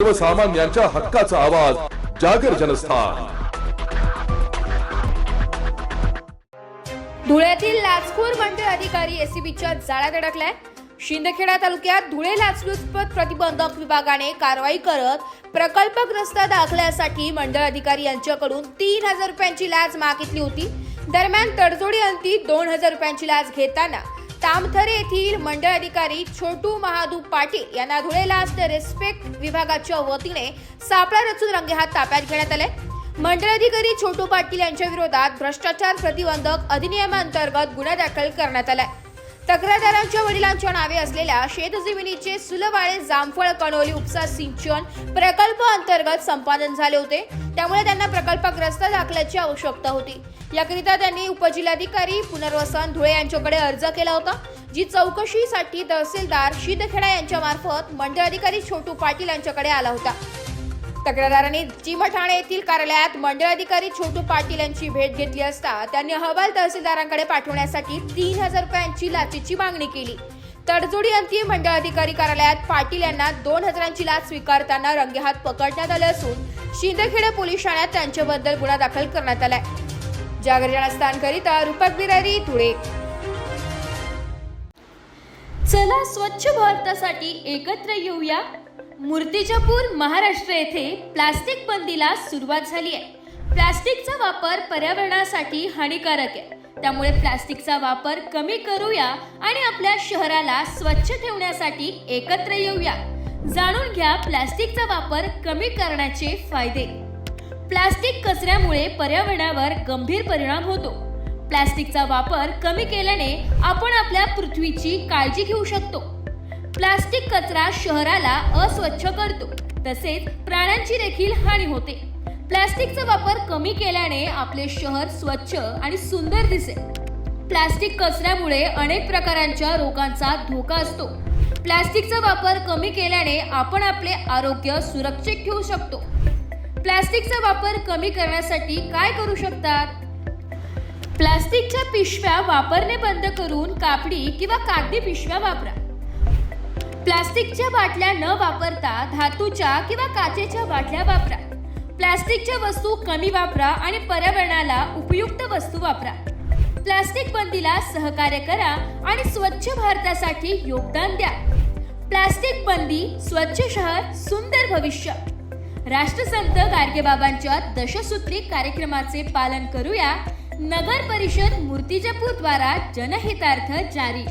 सर्वसामान्यांच्या हक्काचा आवाज जागर जनस्थान। धुळ्यातील लाचखोर मंडळ अधिकारी एसीबीच्या जाळ्यात अडकलाय। शिंदखेडा तालुक्यात धुळे लाचलुचपत प्रतिबंधक विभागाने कारवाई करत प्रकल्पग्रस्त दाखल्यासाठी मंडळ अधिकारी यांच्याकडून 3000 रुपयांची लाच मागितली होती। दरम्यान तडजोडी अंती 2000 रुपयांची लाच घेताना तामथरे येथील मंडळ अधिकारी छोटू महादू पाटील यांना धुळे लास्ट रिस्पेक्ट विभागाच्या वतीने सापळा रचून रंगेहात ताब्यात घेण्यात आले। मंडळ अधिकारी छोटू पाटील यांच्या विरोधात भ्रष्टाचार प्रतिबंधक अधिनियमांतर्गत गुन्हा दाखल करण्यात आलाय। तक्रारदारांच्या वडिलांच्या नावे असलेल्या शेतजमिनीचे सुलवाळे जामफळ कणोली उपसा सिंचन प्रकल्प अंतर्गत संपादन झाले होते, त्यामुळे त्यांना प्रकल्पग्रस्त दाखल्याची आवश्यकता होती। याकरिता त्यांनी उपजिल्हाधिकारी पुनर्वसन धुळे यांच्याकडे अर्ज केला होता, जी चौकशीसाठी तहसीलदार शिंदखेडा यांच्या मार्फत मंडळ अधिकारी छोटू पाटील यांच्याकडे आला होता। तक्रारदारांनी चिमठाणे येथील कार्यालयात मंडळ अधिकारी छोटू पाटील यांची भेट घेतली असता त्यांनी अहवाल तहसीलदारांकडे पाठवण्यासाठी 3000 रुपयांची लाचेची मागणी केली। तडजोडी अंती मंडळ अधिकारी कार्यालयात पाटील यांना 2000ची लाच स्वीकारताना रंगेहात पकडण्यात आले असून शिंदखेडा पोलीस ठाण्यात त्यांच्याबद्दल गुन्हा दाखल करण्यात आलाय। जागर जनस्थानकरिता रूपक बिरारी, धुळे। चला स्वच्छ भारतासाठी एकत्र येऊया। मूर्तिजापूर, महाराष्ट्र येथे प्लास्टिक बंदीला सुरुवात झाली आहे। प्लास्टिकचा वापर पर्यावरणासाठी हानिकारक आहे, त्यामुळे प्लास्टिकचा वापर कमी करूया आणि आपल्या शहराला स्वच्छ ठेवण्यासाठी एकत्र येऊया। जाणून घ्या प्लास्टिकचा वापर कमी करण्याचे फायदे। प्लास्टिक कचऱ्यामुळे पर्यावरणावर गंभीर परिणाम होतो। प्लास्टिकचा वापर कमी केल्याने आपण आपल्या पृथ्वीची काळजी घेऊ शकतो। प्लास्टिक कचरा शहराला अस्वच्छ करतो, तसेच प्राण्यांची देखील हानी होते। प्लास्टिकचा वापर कमी केल्याने आपले शहर स्वच्छ आणि सुंदर दिसेल। प्लास्टिक कचऱ्यामुळे अनेक प्रकारांच्या रोगांचा धोका असतो। प्लास्टिकचा वापर कमी केल्याने आपण आपले आरोग्य सुरक्षित ठेवू शकतो। प्लास्टिकचा वापर कमी करण्यासाठी काय करू शकतात? प्लास्टिकच्या पिशव्या वापरणे बंद करून कापडी किंवा कागदी पिशव्या वापरा। प्लास्टिकच्या बाटल्या न वापरता धातूच्या किंवा काचेच्या बाटल्या वापरा। प्लास्टिकच्या वस्तू कमी वापरा आणि पर्यावरणाला उपयुक्त वस्तू वापरा। प्लास्टिक बंदीला सहकार्य करा आणि स्वच्छ भारतासाठी योगदान द्या। प्लास्टिक बंदी, स्वच्छ शहर, सुंदर भविष्य। राष्ट्रसंत गाडगेबाबांच्या दशसूत्री कार्यक्रमाचे पालन करूया। नगर परिषद मूर्तिजापूर द्वारा जनहितार्थ जारी।